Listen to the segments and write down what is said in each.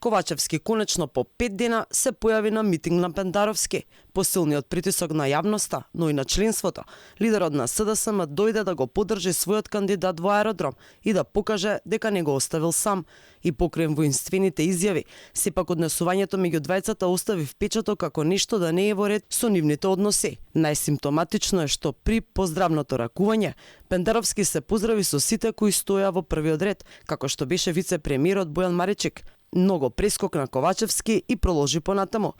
Ковачевски конечно по 5 дена се појави на митинг на Пендаровски. По силниот притисок на јавноста, но и на членството, лидерот на СДСМ дојде да го поддржи својот кандидат во аеродром и да покаже дека не го оставил сам. И покрај воинствените изјави, сепак однесувањето меѓу двајцата остави впечаток како нешто да не е во ред со нивните односи. Најсимптоматично е што при поздравното ракување, Пендаровски се поздрави со сите кои стоја во првиот ред, како што беше вице-премиерот Бојан Маричек. Много прескокна Ковачевски и проложи понатаму.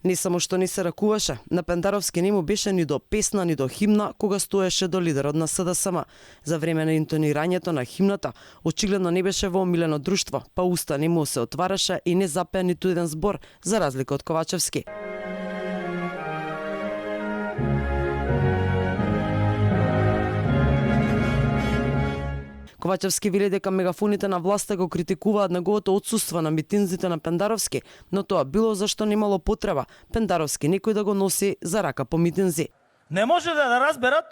Не само што не се ракуваше, на Пендаровски не му беше ни до песна, ни до химна кога стоеше до лидерот на СДСМ. За време на интонирањето на химната, очигледно не беше во омилено друштво, па уста не му се отвараше и не запеа ниту еден збор, за разлика од Ковачевски. Ковачевски вели дека мегафоните на власта го критикуваат неговото отсуство на митинзите на Пендаровски, но тоа било зашто немало потреба Пендаровски некој да го носи за рака по митинзи. Не може да разберат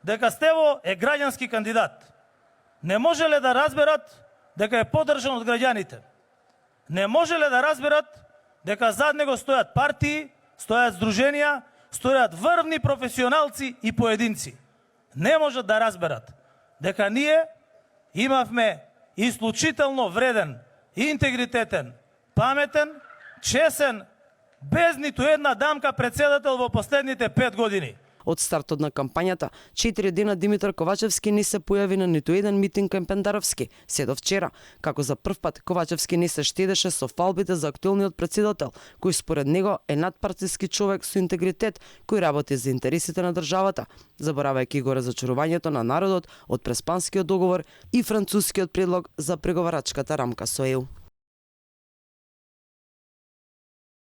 дека Стево е граѓански кандидат. Не можеле да разберат дека е поддржан од граѓаните. Не можеле да разберат дека зад него стојат партии, стојат здруженија, стојат врвни професионалци и поединци. Не можат да разберат дека ние имавме исклучително вреден, интегритетен, паметен, чесен, без ниту една дамка председател во последните 5 години. Од стартот на кампањата, 4 дена Димитар Ковачевски не се појави на ниту еден митинг кај Пендаровски, се до вчера, како за прв пат Ковачевски не се штедеше со фалбите за актуелниот председател, кој според него е надпартиски човек со интегритет, кој работи за интересите на државата, заборавајќи го разочарувањето на народот од Преспанскиот договор и францускиот предлог за преговарачката рамка со ЕУ.